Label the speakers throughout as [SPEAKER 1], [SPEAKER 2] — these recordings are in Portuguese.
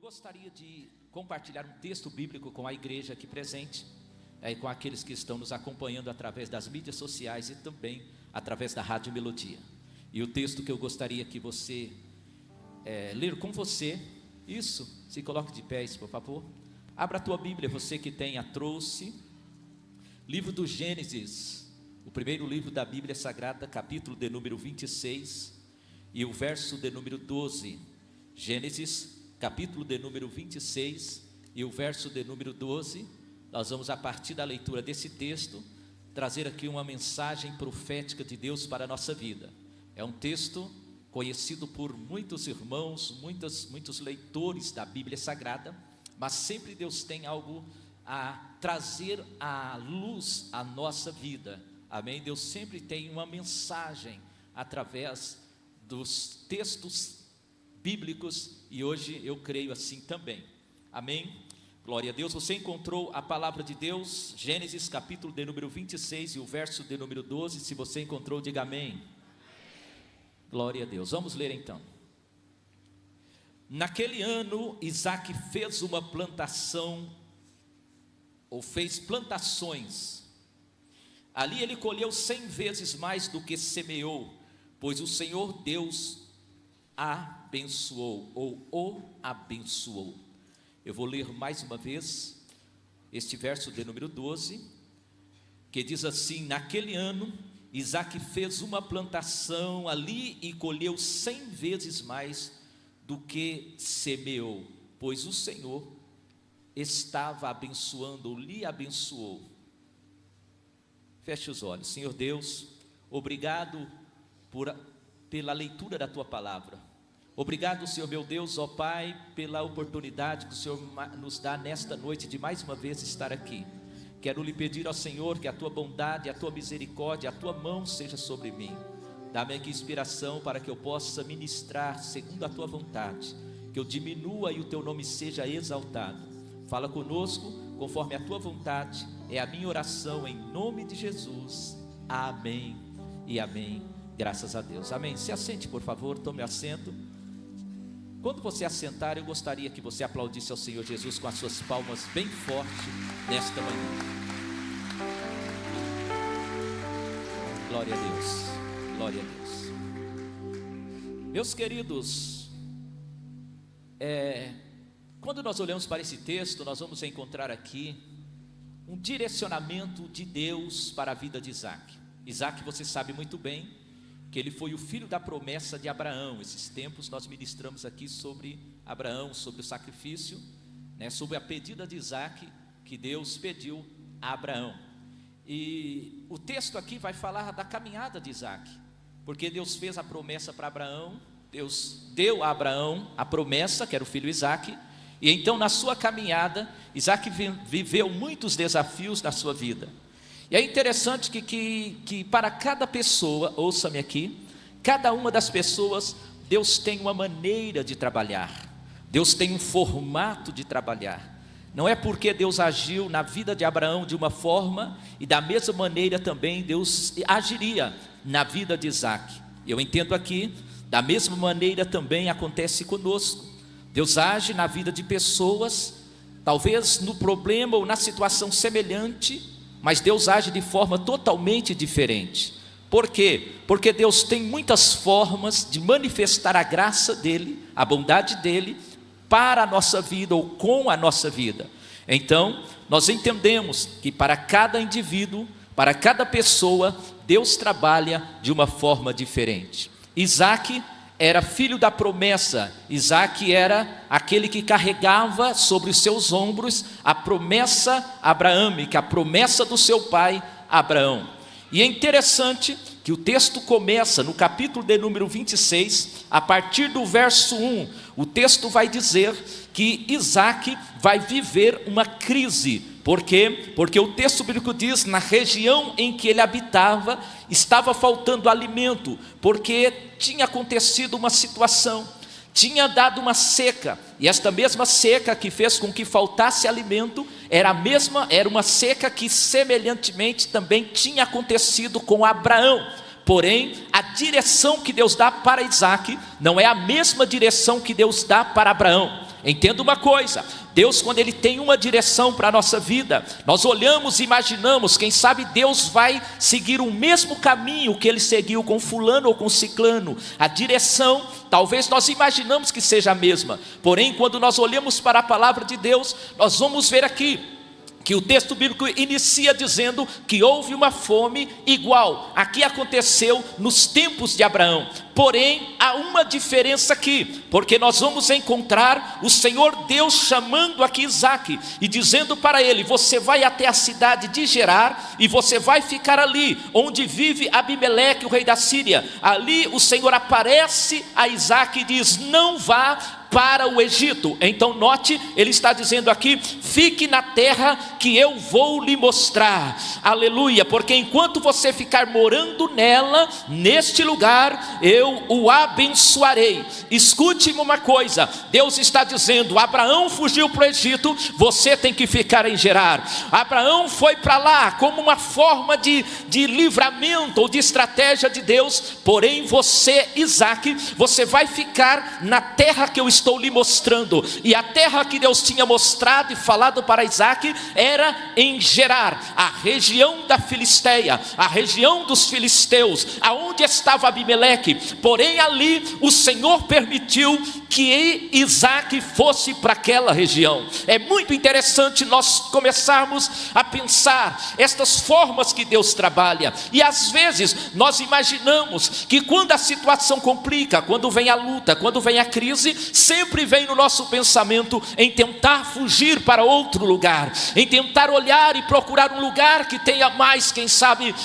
[SPEAKER 1] gostaria de compartilhar um texto bíblico com a igreja aqui presente, e com aqueles que estão nos acompanhando através das mídias sociais e também através da Rádio Melodia. E o texto que eu gostaria que você ler com você, isso, se coloque de pés, por favor. Abra a tua Bíblia, você que tem, a trouxe. Livro do Gênesis, o primeiro livro da Bíblia Sagrada, capítulo de número 26 e o verso de número 12. Gênesis, capítulo de número 26 e o verso de número 12. Nós vamos, a partir da leitura desse texto, trazer aqui uma mensagem profética de Deus para a nossa vida. É um texto conhecido por muitos irmãos, muitos leitores da Bíblia Sagrada, mas sempre Deus tem algo a trazer à luz a nossa vida, amém? Deus sempre tem uma mensagem através dos textos bíblicos, e hoje eu creio assim também, amém? Glória a Deus. Você encontrou a palavra de Deus, Gênesis capítulo de número 26 e o verso de número 12, se você encontrou, diga amém. Glória a Deus. Vamos ler então. Naquele ano, Isaac fez uma plantação, ou fez plantações. Ali ele colheu 100 vezes mais do que semeou, pois o Senhor Deus abençoou, ou o abençoou. Eu vou ler mais uma vez este verso de número 12, que diz assim: naquele ano, Isaac fez uma plantação ali e colheu 100 vezes mais do que semeou, pois o Senhor estava abençoando, ou lhe abençoou. Feche os olhos. Senhor Deus, obrigado pela leitura da Tua palavra. Obrigado, Senhor meu Deus, ó Pai, pela oportunidade que o Senhor nos dá nesta noite de mais uma vez estar aqui. Quero lhe pedir ao Senhor que a Tua bondade, a Tua misericórdia, a Tua mão seja sobre mim. Dá-me aqui inspiração para que eu possa ministrar segundo a Tua vontade, que eu diminua e o Teu nome seja exaltado. Fala conosco conforme a Tua vontade, é a minha oração em nome de Jesus. Amém e amém. Graças a Deus. Amém. Se assente, por favor, tome assento. Quando você assentar, eu gostaria que você aplaudisse ao Senhor Jesus com as suas palmas bem forte nesta manhã. Glória a Deus, glória a Deus. Meus queridos, quando nós olhamos para esse texto, nós vamos encontrar aqui um direcionamento de Deus para a vida de Isaac. Isaac, você sabe muito bem que ele foi o filho da promessa de Abraão. Esses tempos nós ministramos aqui sobre Abraão, sobre o sacrifício, sobre a pedida de Isaac, que Deus pediu a Abraão. E o texto aqui vai falar da caminhada de Isaac, porque Deus fez a promessa para Abraão, Deus deu a Abraão a promessa, que era o filho Isaac, e então na sua caminhada, Isaac viveu muitos desafios na sua vida. E é interessante que para cada pessoa, ouça-me aqui, cada uma das pessoas, Deus tem uma maneira de trabalhar, Deus tem um formato de trabalhar. Não é porque Deus agiu na vida de Abraão de uma forma, e da mesma maneira também Deus agiria na vida de Isaac. Eu entendo aqui, da mesma maneira também acontece conosco. Deus age na vida de pessoas, talvez no problema ou na situação semelhante, mas Deus age de forma totalmente diferente. Por quê? Porque Deus tem muitas formas de manifestar a graça dEle, a bondade dEle, para a nossa vida ou com a nossa vida. Então, nós entendemos que para cada indivíduo, para cada pessoa, Deus trabalha de uma forma diferente. Isaac era filho da promessa. Isaac era aquele que carregava sobre os seus ombros a promessa abraâmica, a promessa do seu pai Abraão. E é interessante que o texto começa no capítulo de número 26, a partir do verso 1, o texto vai dizer que Isaac vai viver uma crise. Por quê? Porque o texto bíblico diz, na região em que ele habitava, estava faltando alimento, porque tinha acontecido uma situação, tinha dado uma seca, e esta mesma seca que fez com que faltasse alimento, era uma seca que semelhantemente também tinha acontecido com Abraão. Porém, a direção que Deus dá para Isaac não é a mesma direção que Deus dá para Abraão. Entenda uma coisa: Deus, quando Ele tem uma direção para a nossa vida, nós olhamos e imaginamos, quem sabe Deus vai seguir o mesmo caminho que Ele seguiu com fulano ou com ciclano. A direção, talvez nós imaginamos que seja a mesma, porém quando nós olhamos para a palavra de Deus, nós vamos ver aqui que o texto bíblico inicia dizendo que houve uma fome igual. Aqui aconteceu nos tempos de Abraão. Porém, há uma diferença aqui, porque nós vamos encontrar o Senhor Deus chamando aqui Isaque e dizendo para ele: você vai até a cidade de Gerar e você vai ficar ali, onde vive Abimeleque, o rei da Síria. Ali o Senhor aparece a Isaque e diz: não vá para o Egito. Então note, ele está dizendo aqui: fique na terra que eu vou lhe mostrar. Aleluia, porque enquanto você ficar morando nela, neste lugar, eu o abençoarei. Escute-me uma coisa, Deus está dizendo: Abraão fugiu para o Egito, você tem que ficar em Gerar. Abraão foi para lá como uma forma de livramento ou de estratégia de Deus, porém você, Isaque, você vai ficar na terra que eu estou lhe mostrando. E a terra que Deus tinha mostrado e falado para Isaque era em Gerar, a região da Filisteia, a região dos filisteus, aonde estava Abimeleque. Porém ali o Senhor permitiu que Isaque fosse para aquela região. É muito interessante nós começarmos a pensar estas formas que Deus trabalha. E às vezes nós imaginamos que quando a situação complica, quando vem a luta, quando vem a crise, sempre vem no nosso pensamento em tentar fugir para outro lugar, em tentar olhar e procurar um lugar que tenha mais, quem sabe,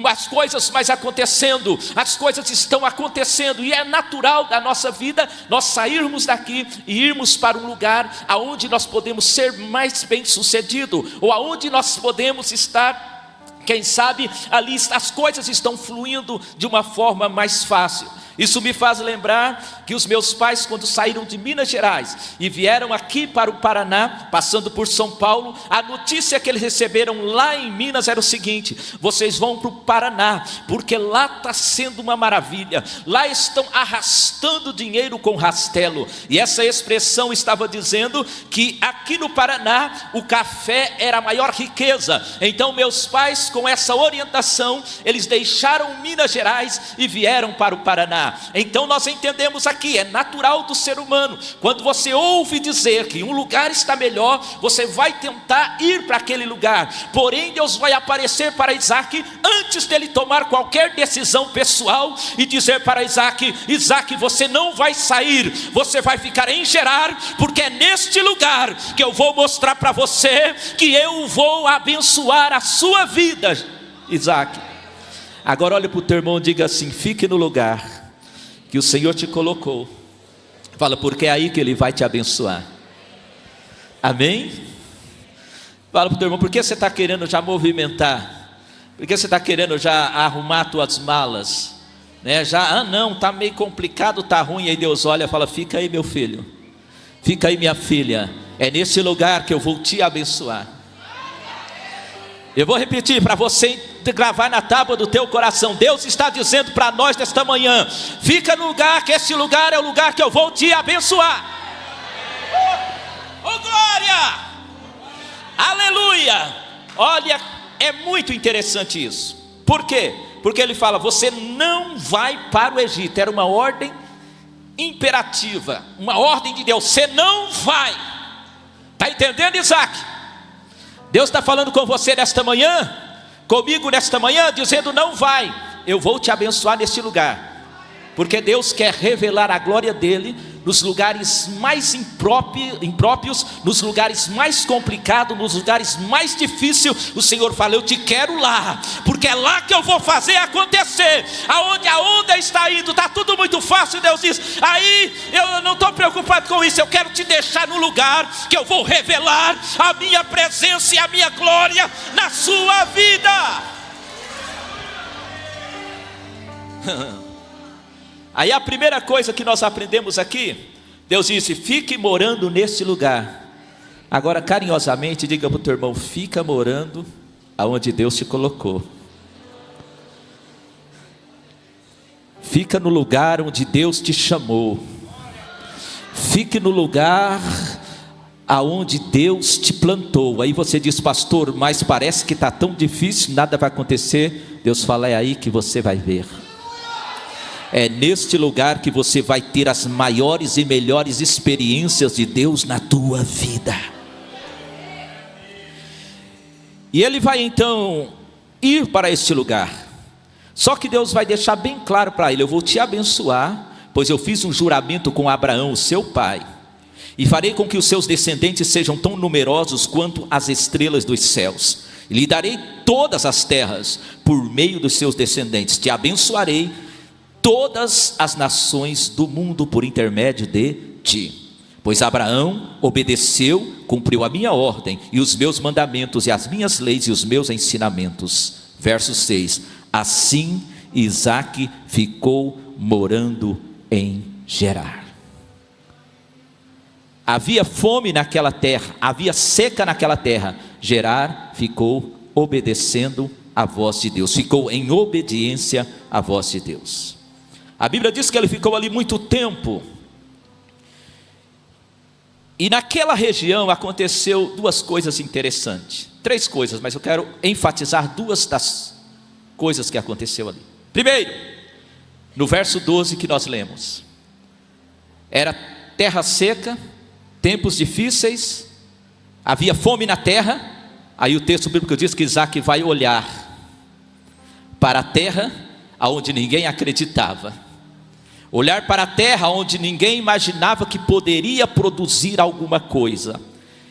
[SPEAKER 1] as coisas mais acontecendo. As coisas estão acontecendo e é natural da nossa vida nós sairmos daqui e irmos para um lugar aonde nós podemos ser mais bem sucedido, ou aonde nós podemos estar, quem sabe, ali as coisas estão fluindo de uma forma mais fácil. Isso me faz lembrar que os meus pais, quando saíram de Minas Gerais e vieram aqui para o Paraná, passando por São Paulo, a notícia que eles receberam lá em Minas era o seguinte: vocês vão para o Paraná, porque lá está sendo uma maravilha, lá estão arrastando dinheiro com rastelo. E essa expressão estava dizendo que aqui no Paraná o café era a maior riqueza. Então meus pais, com essa orientação, eles deixaram Minas Gerais e vieram para o Paraná. Então nós entendemos aqui, é natural do ser humano, quando você ouve dizer que um lugar está melhor, você vai tentar ir para aquele lugar. Porém Deus vai aparecer para Isaque antes dele tomar qualquer decisão pessoal e dizer para Isaque: Isaque, você não vai sair, você vai ficar em Gerar, porque é neste lugar que eu vou mostrar para você que eu vou abençoar a sua vida, Isaque. Agora olhe para o teu irmão e diga assim: fique no lugar que o Senhor te colocou. Fala, porque é aí que Ele vai te abençoar. Amém? Fala para o teu irmão: por que você está querendo já movimentar? Por que você está querendo já arrumar tuas malas? Já, não, está meio complicado, está ruim. E aí Deus olha e fala: fica aí meu filho, fica aí minha filha, é nesse lugar que eu vou te abençoar. Eu vou repetir para você gravar na tábua do teu coração. Deus está dizendo para nós nesta manhã: fica no lugar, que esse lugar é o lugar que eu vou te abençoar. Oh glória, aleluia. Olha, é muito interessante isso. Por quê? Porque ele fala: você não vai para o Egito. Era uma ordem imperativa, uma ordem de Deus. Você não vai. Está entendendo, Isaque? Deus está falando com você nesta manhã, comigo nesta manhã, dizendo: não vai, eu vou te abençoar nesse lugar. Porque Deus quer revelar a glória dele nos lugares mais impróprios, nos lugares mais complicados, nos lugares mais difíceis. O Senhor fala: eu te quero lá, porque é lá que eu vou fazer acontecer. Aonde a onda está indo, está tudo muito fácil. Deus diz: aí eu não estou preocupado com isso, eu quero te deixar no lugar que eu vou revelar a minha presença e a minha glória na sua vida. Aí a primeira coisa que nós aprendemos aqui, Deus disse: fique morando nesse lugar. Agora carinhosamente diga para o teu irmão: fica morando aonde Deus te colocou. Fica no lugar onde Deus te chamou. Fique no lugar aonde Deus te plantou. Aí você diz: pastor, mas parece que está tão difícil, nada vai acontecer. Deus fala: é aí que você vai ver. É neste lugar que você vai ter as maiores e melhores experiências de Deus na tua vida. E ele vai então ir para este lugar. Só que Deus vai deixar bem claro para ele: eu vou te abençoar, pois eu fiz um juramento com Abraão, seu pai, e farei com que os seus descendentes sejam tão numerosos quanto as estrelas dos céus. E lhe darei todas as terras por meio dos seus descendentes. Te abençoarei todas as nações do mundo por intermédio de ti. Pois Abraão obedeceu, cumpriu a minha ordem e os meus mandamentos e as minhas leis e os meus ensinamentos. Verso 6. Assim Isaque ficou morando em Gerar. Havia fome naquela terra, havia seca naquela terra. Gerar ficou obedecendo a voz de Deus, ficou em obediência à voz de Deus. A Bíblia diz que ele ficou ali muito tempo. E naquela região aconteceu duas coisas interessantes. Três coisas, mas eu quero enfatizar duas das coisas que aconteceu ali. Primeiro, no verso 12 que nós lemos. Era terra seca, tempos difíceis, havia fome na terra. Aí o texto bíblico diz que Isaque vai olhar para a terra aonde ninguém acreditava. Olhar para a terra onde ninguém imaginava que poderia produzir alguma coisa.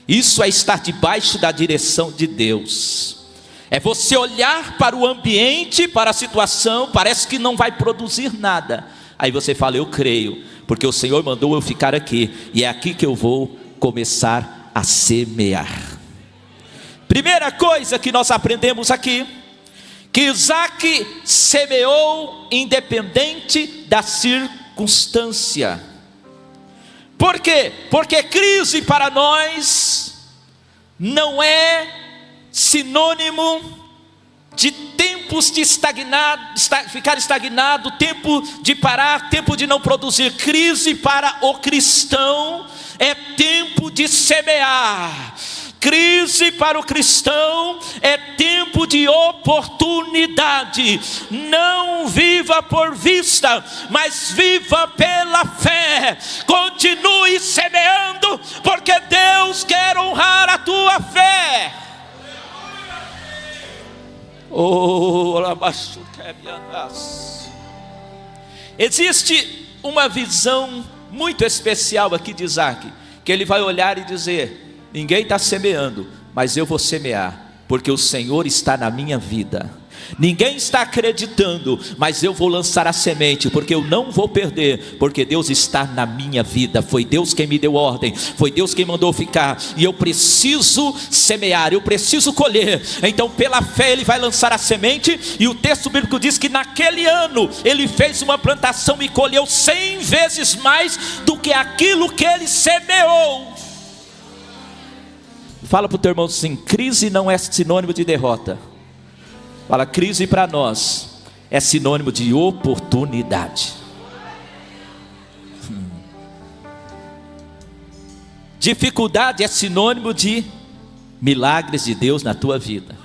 [SPEAKER 1] Isso é estar debaixo da direção de Deus. É você olhar para o ambiente, para a situação, parece que não vai produzir nada. Aí você fala: eu creio, porque o Senhor mandou eu ficar aqui, e é aqui que eu vou começar a semear. Primeira coisa que nós aprendemos aqui, que Isaque semeou independente da circunstância. Por quê? Porque crise para nós não é sinônimo de tempos de ficar estagnado, tempo de parar, tempo de não produzir. Crise para o cristão é tempo de semear. Crise para o cristão é tempo de oportunidade. Não viva por vista, mas viva pela fé. Continue semeando, porque Deus quer honrar a tua fé. Existe uma visão muito especial aqui de Isaque, que ele vai olhar e dizer: ninguém está semeando, mas eu vou semear, porque o Senhor está na minha vida. Ninguém está acreditando, mas eu vou lançar a semente, porque eu não vou perder, porque Deus está na minha vida. Foi Deus quem me deu ordem, foi Deus quem mandou ficar, e eu preciso semear, eu preciso colher. Então pela fé ele vai lançar a semente, e o texto bíblico diz que naquele ano ele fez uma plantação e colheu 100 vezes mais do que aquilo que ele semeou. Fala para o teu irmão assim: crise não é sinônimo de derrota. Fala: crise para nós é sinônimo de oportunidade. Dificuldade é sinônimo de milagres de Deus na tua vida.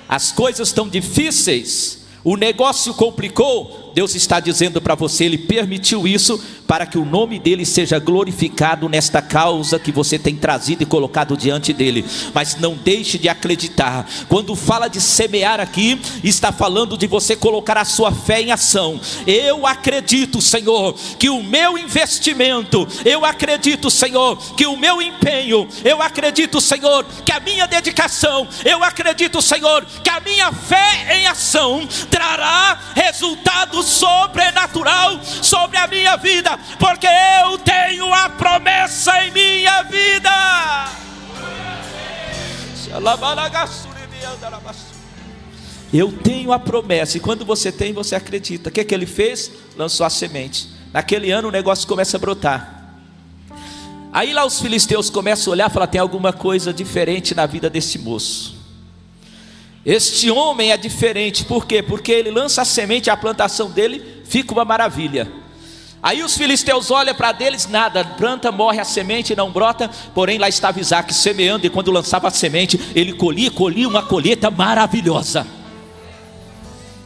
[SPEAKER 1] As coisas estão difíceis, o negócio complicou. Deus está dizendo para você: Ele permitiu isso para que o nome dEle seja glorificado nesta causa que você tem trazido e colocado diante dEle. Mas não deixe de acreditar. Quando fala de semear aqui, está falando de você colocar a sua fé em ação. Eu acredito, Senhor, que o meu investimento, eu acredito, Senhor, que o meu empenho, eu acredito, Senhor, que a minha dedicação, eu acredito, Senhor, que a minha fé em ação trará resultado sobrenatural sobre a minha vida, porque eu tenho a promessa em minha vida. Eu tenho a promessa, e quando você tem, você acredita. O que ele fez? Lançou a semente. Naquele ano o negócio começa a brotar. Aí lá os filisteus começam a olhar e falar: tem alguma coisa diferente na vida desse moço. Este homem é diferente. Por quê? Porque ele lança a semente, a plantação dele fica uma maravilha. Aí os filisteus olham para deles, nada, planta, morre a semente, não brota. Porém lá estava Isaque semeando, e quando lançava a semente, ele colhia uma colheita maravilhosa.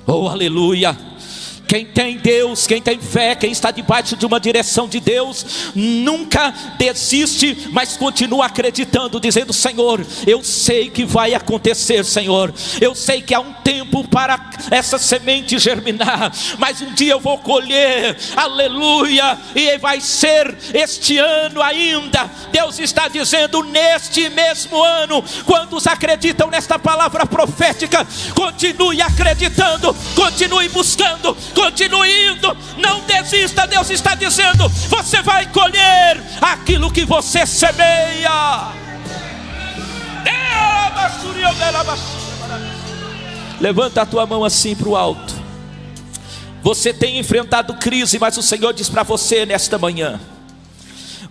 [SPEAKER 1] Oh, aleluia! Quem tem Deus, quem tem fé, quem está debaixo de uma direção de Deus, nunca desiste, mas continua acreditando, dizendo: Senhor, eu sei que vai acontecer, Senhor, eu sei que há um tempo para essa semente germinar, mas um dia eu vou colher, aleluia, e vai ser este ano ainda. Deus está dizendo: neste mesmo ano, quantos acreditam nesta palavra profética, continue acreditando, continue buscando, continue indo, não desista. Deus está dizendo: você vai colher aquilo que você semeia. Levanta a tua mão assim para o alto. Você tem enfrentado crise, mas o Senhor diz para você nesta manhã: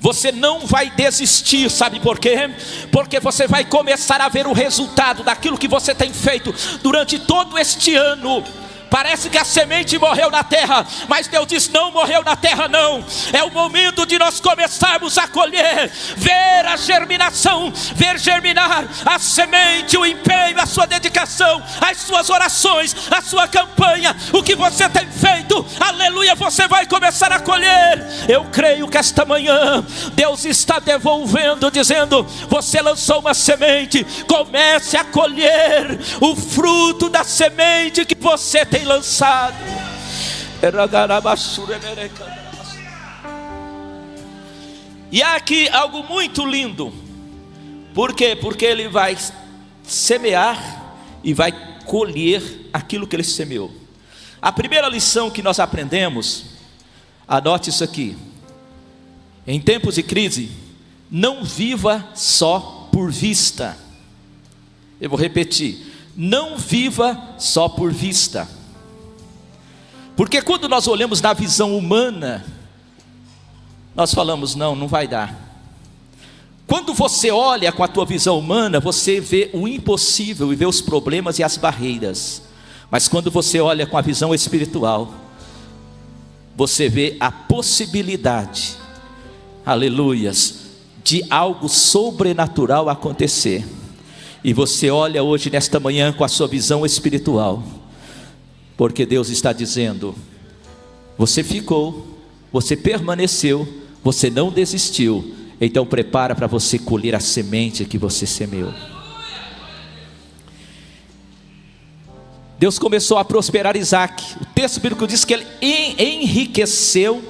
[SPEAKER 1] você não vai desistir. Sabe por quê? Porque você vai começar a ver o resultado daquilo que você tem feito durante todo este ano. Parece que a semente morreu na terra, mas Deus diz: não morreu na terra não. É o momento de nós começarmos a colher, ver a germinação, ver germinar a semente, o empenho, a sua dedicação, as suas orações, a sua campanha, o que você tem feito, aleluia, você vai começar a colher. Eu creio que esta manhã Deus está devolvendo, dizendo: você lançou uma semente, comece a colher o fruto da semente que você tem lançado. E há aqui algo muito lindo. Por quê? Porque ele vai semear e vai colher aquilo que ele semeou. A primeira lição que nós aprendemos, anote isso aqui: em tempos de crise, não viva só por vista. Eu vou repetir: não viva só por vista. Porque quando nós olhamos na visão humana, nós falamos: não vai dar. Quando você olha com a tua visão humana, você vê o impossível e vê os problemas e as barreiras. Mas quando você olha com a visão espiritual, você vê a possibilidade, aleluias, de algo sobrenatural acontecer. E você olha hoje nesta manhã com a sua visão espiritual, porque Deus está dizendo: você ficou, você permaneceu, você não desistiu. Então prepara para você colher a semente que você semeou. Deus começou a prosperar Isaque. O texto bíblico diz que ele enriqueceu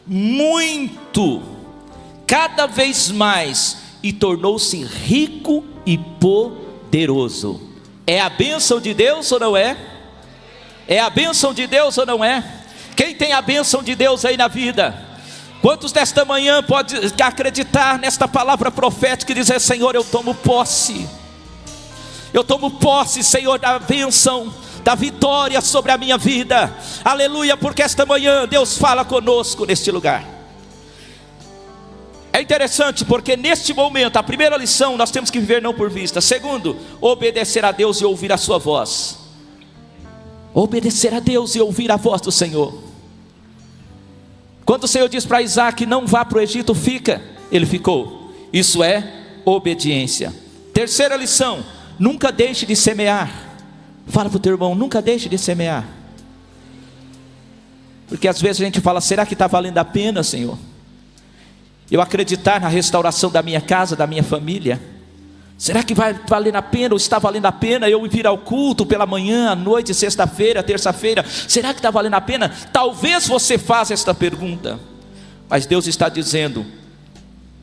[SPEAKER 1] muito, cada vez mais, e tornou-se rico e poderoso. É a bênção de Deus ou não é? É a bênção de Deus ou não é? Quem tem a bênção de Deus aí na vida? Quantos desta manhã pode acreditar nesta palavra profética e dizer: Senhor, eu tomo posse. Eu tomo posse, Senhor, da bênção, da vitória sobre a minha vida. Aleluia, porque esta manhã Deus fala conosco neste lugar. É interessante porque neste momento, a primeira lição, nós temos que viver não por vista. Segundo, obedecer a Deus e ouvir a sua voz. Obedecer a Deus e ouvir a voz do Senhor. Quando o Senhor diz para Isaque: não vá para o Egito, fica, ele ficou. Isso é obediência. Terceira lição: nunca deixe de semear. Fala para o teu irmão: nunca deixe de semear. Porque às vezes a gente fala: será que está valendo a pena, Senhor, eu acreditar na restauração da minha casa, da minha família? Será que vai valer a pena, ou está valendo a pena eu vir ao culto pela manhã, à noite, sexta-feira, terça-feira? Será que está valendo a pena? Talvez você faça esta pergunta, mas Deus está dizendo: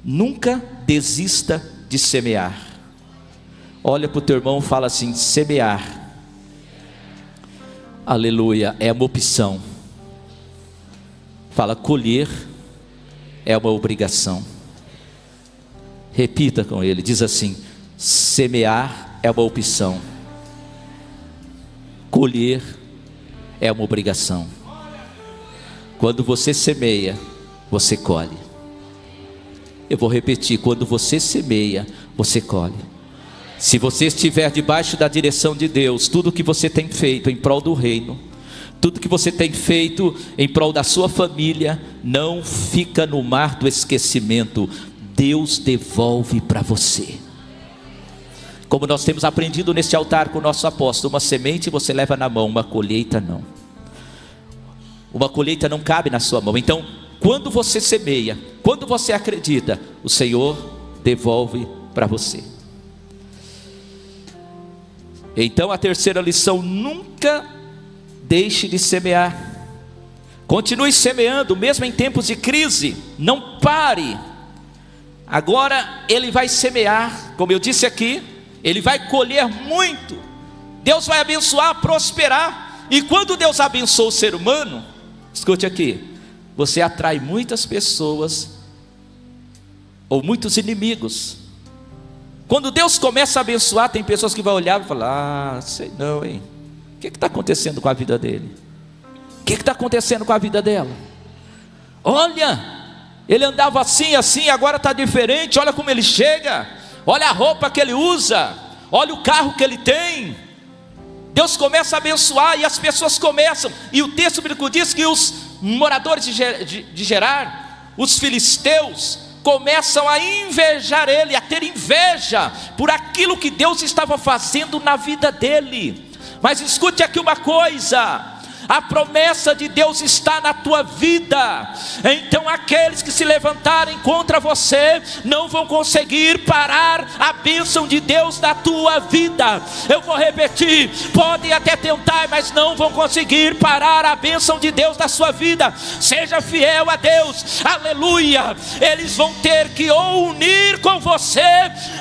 [SPEAKER 1] nunca desista de semear. Olha para o teu irmão e fala assim: semear, aleluia, é uma opção. Fala: colher é uma obrigação. Repita com ele, diz assim: semear é uma opção, colher é uma obrigação. Quando você semeia, você colhe. Eu vou repetir: quando você semeia, você colhe. Se você estiver debaixo da direção de Deus, tudo que você tem feito em prol do reino, Tudo que você tem feito em prol da sua família não fica no mar do esquecimento. Deus devolve para você. Como nós temos aprendido neste altar com o nosso apóstolo, uma semente você leva na mão, uma colheita não. Uma colheita não cabe na sua mão. Então, quando você semeia, quando você acredita, o Senhor devolve para você. Então a terceira lição: nunca deixe de semear. Continue semeando, mesmo em tempos de crise. Não pare. Agora ele vai semear, como eu disse aqui, ele vai colher muito. Deus vai abençoar, prosperar. E quando Deus abençoa o ser humano, escute aqui, você atrai muitas pessoas ou muitos inimigos. Quando Deus começa a abençoar, tem pessoas que vão olhar e falar: ah, sei não, hein? O que está acontecendo com a vida dele? O que está acontecendo com a vida dela? Olha, ele andava assim, assim, agora está diferente. Olha como ele chega, olha a roupa que ele usa, olha o carro que ele tem. Deus começa a abençoar e as pessoas começam. E o texto bíblico diz que os moradores de Gerar, os filisteus, começam a invejar ele, a ter inveja por aquilo que Deus estava fazendo na vida dele. Mas escute aqui uma coisa: a promessa de Deus está na tua vida. Então aqueles que se levantarem contra você não vão conseguir parar a bênção de Deus da tua vida. Eu vou repetir: podem até tentar, mas não vão conseguir parar a bênção de Deus da sua vida. Seja fiel a Deus, aleluia. Eles vão ter que ou unir com você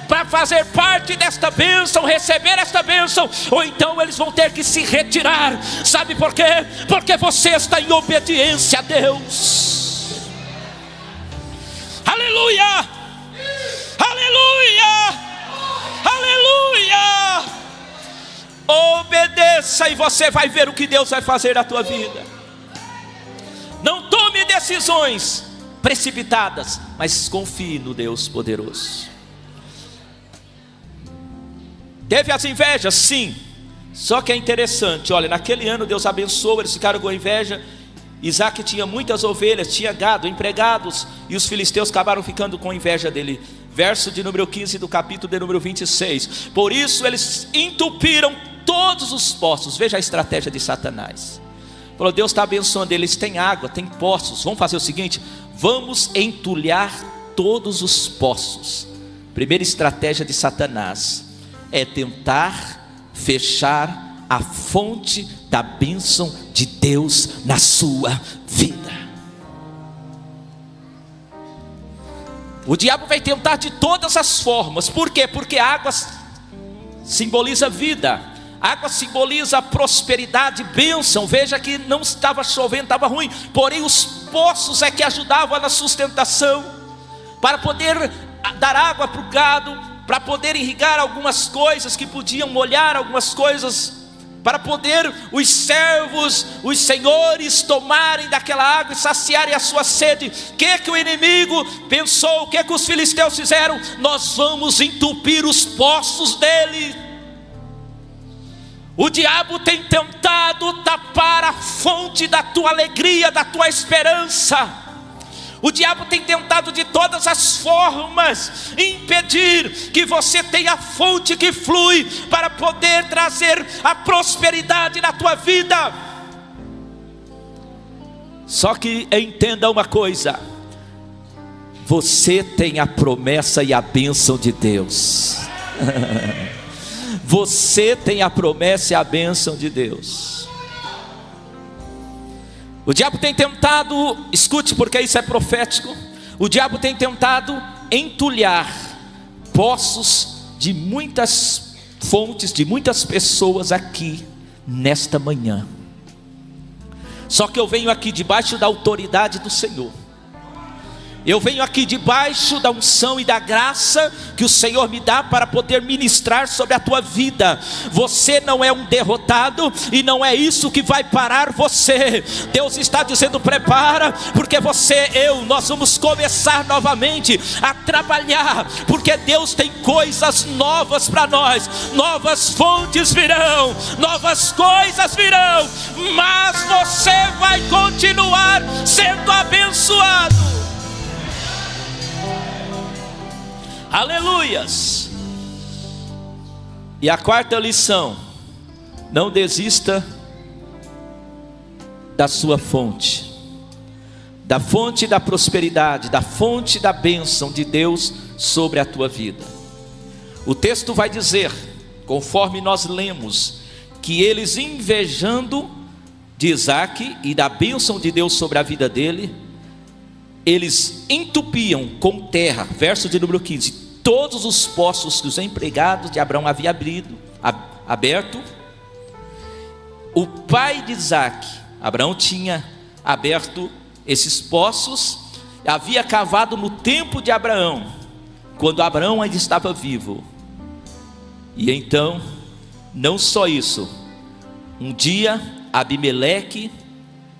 [SPEAKER 1] para fazer parte desta bênção, receber esta bênção, ou então eles vão ter que se retirar. Sabe por quê? Porque você está em obediência a Deus. Aleluia, aleluia, aleluia. Obedeça e você vai ver o que Deus vai fazer na tua vida. Não tome decisões precipitadas, mas confie no Deus poderoso. Teve as invejas? Sim. Só que é interessante, olha, naquele ano Deus abençoou, eles ficaram com inveja. Isaac tinha muitas ovelhas, tinha gado, empregados, e os filisteus acabaram ficando com inveja dele. Verso de número 15 do capítulo de número 26. Por isso eles entupiram todos os poços. Veja a estratégia de Satanás. Falou: Deus está abençoando, eles têm água, têm poços. Vamos fazer o seguinte: vamos entulhar todos os poços. Primeira estratégia de Satanás é tentar fechar a fonte da bênção de Deus na sua vida. O diabo vai tentar de todas as formas. Por quê? Porque a água simboliza vida, a água simboliza prosperidade, bênção. Veja que não estava chovendo, estava ruim, porém os poços é que ajudavam na sustentação, para poder dar água para o gado, para poder irrigar algumas coisas que podiam molhar algumas coisas, para poder os servos, os senhores tomarem daquela água e saciarem a sua sede. O que o inimigo pensou? O que os filisteus fizeram? Nós vamos entupir os poços dele. O diabo tem tentado tapar a fonte da tua alegria, da tua esperança. O diabo tem tentado de todas as formas impedir que você tenha a fonte que flui para poder trazer a prosperidade na tua vida. Só que entenda uma coisa: você tem a promessa e a bênção de Deus. Você tem a promessa e a bênção de Deus. O diabo tem tentado, escute, porque isso é profético. O diabo tem tentado entulhar poços de muitas fontes, de muitas pessoas aqui nesta manhã. Só que eu venho aqui debaixo da autoridade do Senhor, Eu venho aqui debaixo da unção e da graça que o Senhor me dá para poder ministrar sobre a tua vida. Você não é um derrotado e não é isso que vai parar você. Deus está dizendo: prepara, porque nós vamos começar novamente a trabalhar, porque Deus tem coisas novas para nós. Novas fontes virão, novas coisas virão, mas você vai continuar sendo abençoado. Aleluias. E a quarta lição: não desista da sua fonte, da fonte da prosperidade, da fonte da bênção de Deus sobre a tua vida. O texto vai dizer, conforme nós lemos, que eles, invejando de Isaque e da bênção de Deus sobre a vida dele, eles entupiam com terra, verso de número 15, todos os poços que os empregados de Abraão haviam aberto. O pai de Isaque, Abraão, tinha aberto esses poços, havia cavado no tempo de Abraão, quando Abraão ainda estava vivo. E então, não só isso, um dia Abimeleque,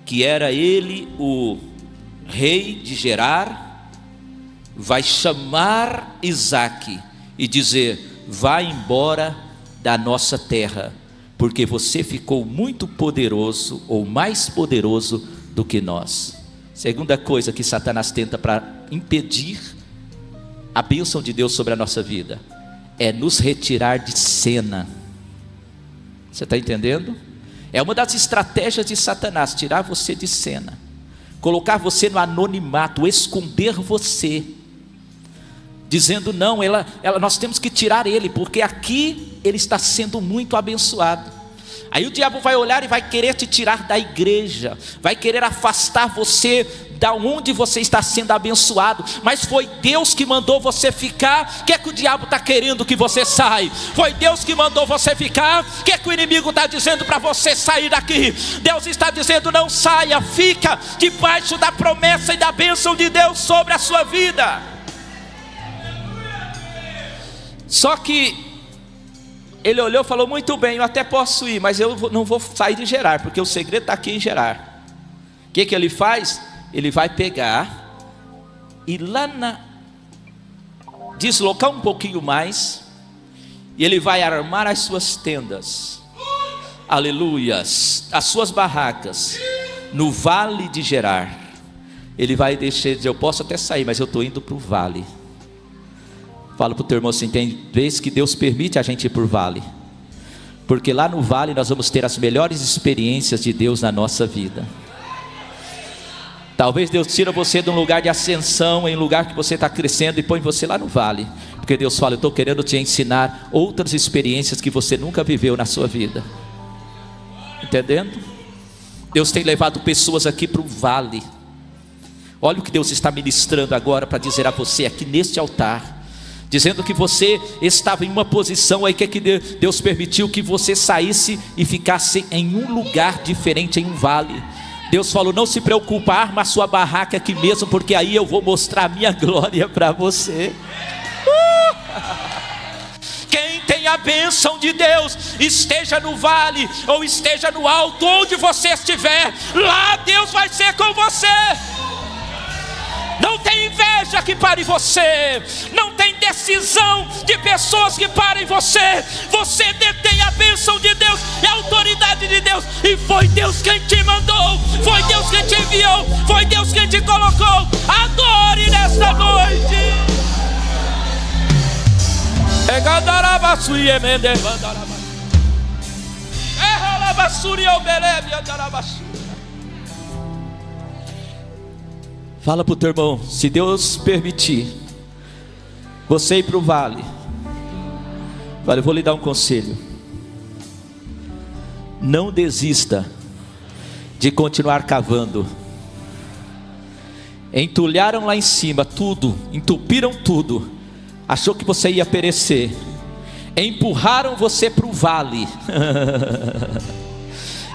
[SPEAKER 1] que era ele o rei de Gerar, vai chamar Isaque e dizer: vá embora da nossa terra, porque você ficou muito poderoso, ou mais poderoso do que nós. Segunda coisa que Satanás tenta para impedir a bênção de Deus sobre a nossa vida, é nos retirar de cena. Você está entendendo? É uma das estratégias de Satanás, tirar você de cena, colocar você no anonimato, esconder você, dizendo: não, nós temos que tirar ele, porque aqui ele está sendo muito abençoado. Aí o diabo vai olhar e vai querer te tirar da igreja, vai querer afastar você da onde você está sendo abençoado. Mas foi Deus que mandou você ficar. O que é que o diabo está querendo que você saia? Foi Deus que mandou você ficar. O que é que o inimigo está dizendo para você sair daqui? Deus está dizendo: não saia, fica debaixo da promessa e da bênção de Deus sobre a sua vida. Só que ele olhou e falou: muito bem, eu até posso ir, mas eu não vou sair de Gerar, porque o segredo está aqui em Gerar. O que ele faz? Ele vai pegar e deslocar um pouquinho mais, e ele vai armar as suas tendas, aleluias, as suas barracas no vale de Gerar. Ele vai dizer: eu posso até sair, mas eu estou indo para o vale. Fala para o teu irmão assim: tem vezes que Deus permite a gente ir para o vale, porque lá no vale nós vamos ter as melhores experiências de Deus na nossa vida. Talvez Deus tira você de um lugar de ascensão, em um lugar que você está crescendo, e põe você lá no vale, porque Deus fala: eu estou querendo te ensinar outras experiências que você nunca viveu na sua vida. Entendendo? Deus tem levado pessoas aqui para o vale. Olha o que Deus está ministrando agora para dizer a você aqui neste altar, dizendo que você estava em uma posição aí que Deus permitiu que você saísse e ficasse em um lugar diferente, em um vale. Deus falou: não se preocupa, arma a sua barraca aqui mesmo, porque aí eu vou mostrar a minha glória para você. Quem tem a bênção de Deus, esteja no vale ou esteja no alto, onde você estiver, lá Deus vai ser com você. Não tem inveja que pare você, não tem decisão de pessoas que parem você. Você detém a bênção de Deus e a autoridade de Deus, e foi Deus quem te mandou, foi Deus quem te enviou, foi Deus quem te colocou. Adore nesta noite. Fala para o teu irmão: se Deus permitir você ir para o vale, olha, eu vou lhe dar um conselho: não desista de continuar cavando. Entulharam lá em cima tudo, entupiram tudo, achou que você ia perecer, empurraram você para o vale.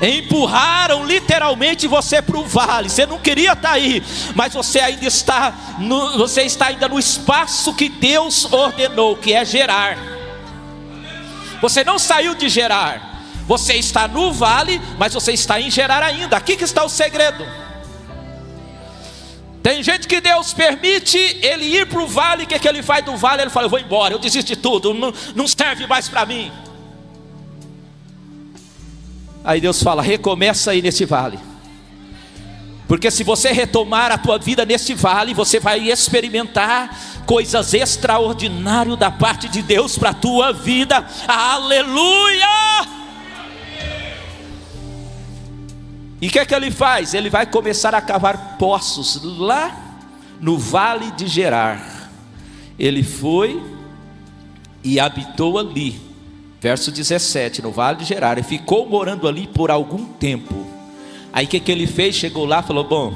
[SPEAKER 1] Empurraram literalmente você para o vale. Você não queria estar aí, mas você ainda está no espaço que Deus ordenou, que é Gerar. Você não saiu de Gerar. Você está no vale, mas você está em Gerar ainda. Aqui que está o segredo. Tem gente que Deus permite ele ir para o vale. O que ele faz do vale? Ele fala: eu vou embora, eu desisto de tudo, não serve mais para mim. Aí Deus fala: recomeça aí nesse vale. Porque se você retomar a tua vida nesse vale, você vai experimentar coisas extraordinárias da parte de Deus para a tua vida. Aleluia! E o que ele faz? Ele vai começar a cavar poços lá no vale de Gerar. Ele foi e habitou ali. Verso 17, no vale de Gerar. E ficou morando ali por algum tempo. Aí o que ele fez? Chegou lá e falou: bom,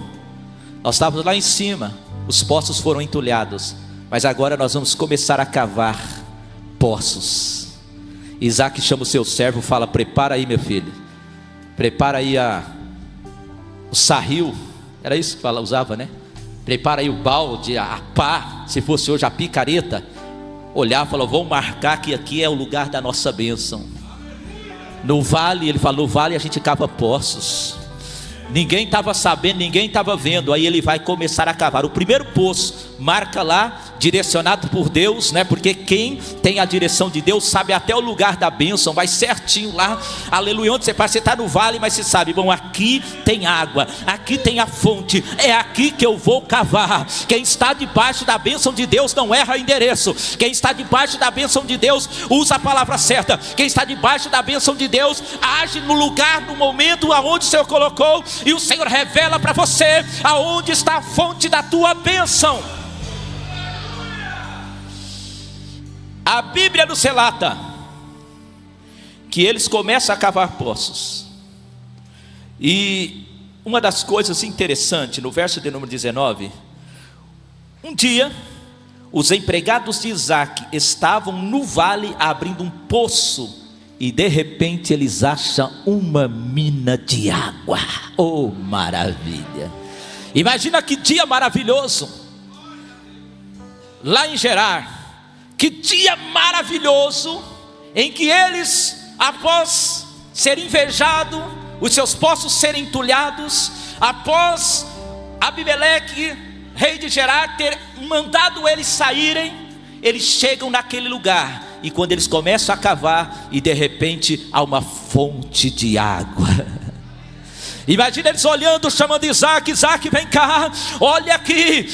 [SPEAKER 1] nós estávamos lá em cima, os poços foram entulhados, mas agora nós vamos começar a cavar poços. Isaac chama o seu servo e fala: prepara aí, meu filho, prepara aí o sarril, era isso que usava, né? Prepara aí o balde, a pá, se fosse hoje a picareta. Olhar e falou: vamos marcar que aqui é o lugar da nossa bênção. No vale, ele falou: no vale a gente cava poços. Ninguém estava sabendo, ninguém estava vendo. Aí ele vai começar a cavar o primeiro poço. Marca lá, direcionado por Deus, né? Porque quem tem a direção de Deus sabe até o lugar da bênção. Vai certinho lá, aleluia. Onde você está no vale, mas você sabe: bom, aqui tem água, aqui tem a fonte, é aqui que eu vou cavar. Quem está debaixo da bênção de Deus não erra endereço. Quem está debaixo da bênção de Deus usa a palavra certa. Quem está debaixo da bênção de Deus age no lugar, no momento aonde o Senhor colocou. E o Senhor revela para você aonde está a fonte da tua bênção. A Bíblia nos relata que eles começam a cavar poços. E uma das coisas interessantes, no verso de número 19, um dia os empregados de Isaac estavam no vale abrindo um poço. E de repente eles acham uma mina de água. Oh, maravilha! Imagina que dia maravilhoso lá em Gerar. Que dia maravilhoso em que eles, após serem invejados, os seus poços serem entulhados, após Abimeleque, rei de Gerar, ter mandado eles saírem, eles chegam naquele lugar. E quando eles começam a cavar, e de repente há uma fonte de água. Imagina eles olhando, chamando Isaac: Isaac, vem cá, olha aqui,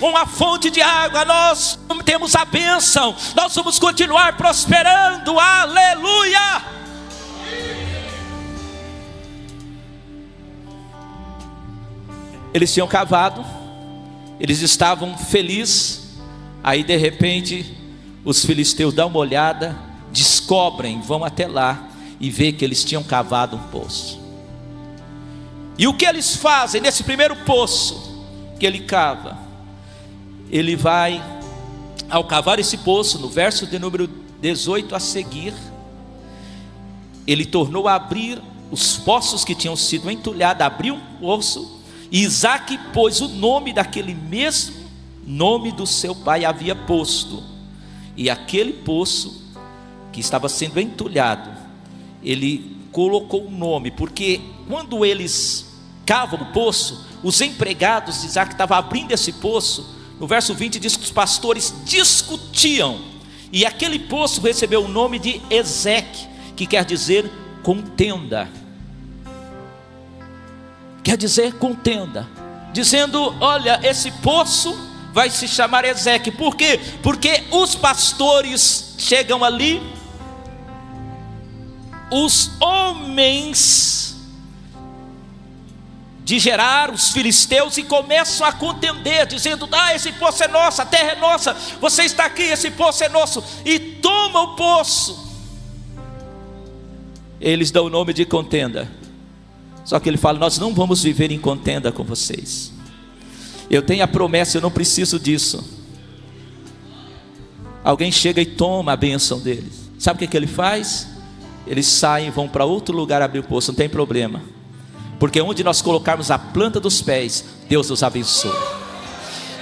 [SPEAKER 1] uma fonte de água. Nós temos a bênção, nós vamos continuar prosperando, aleluia. Eles tinham cavado, eles estavam felizes. Aí de repente os filisteus dão uma olhada, descobrem, vão até lá e vê que eles tinham cavado um poço. E o que eles fazem nesse primeiro poço que ele cava? Ele vai, ao cavar esse poço, no verso de número 18 a seguir, ele tornou a abrir os poços que tinham sido entulhados, abriu um poço, e Isaac pôs o nome daquele mesmo nome do seu pai havia posto. E aquele poço que estava sendo entulhado, ele colocou um nome, porque quando eles cavam o poço, os empregados de Isaac estavam abrindo esse poço. No verso 20 diz que os pastores discutiam, e aquele poço recebeu o nome de Ezeque, que quer dizer contenda. Quer dizer contenda, dizendo: olha, esse poço vai se chamar Ezeque. Por quê? Porque os pastores chegam ali, os homens de Gerar, os filisteus, e começam a contender, dizendo: esse poço é nosso, a terra é nossa, você está aqui, esse poço é nosso, e toma o poço. Eles dão o nome de contenda. Só que ele fala: nós não vamos viver em contenda com vocês. Eu tenho a promessa, eu não preciso disso. Alguém chega e toma a bênção dele. Sabe o que ele faz? eles saem e vão para outro lugar abrir o poço, não tem problema, porque onde nós colocarmos a planta dos pés, Deus nos abençoa.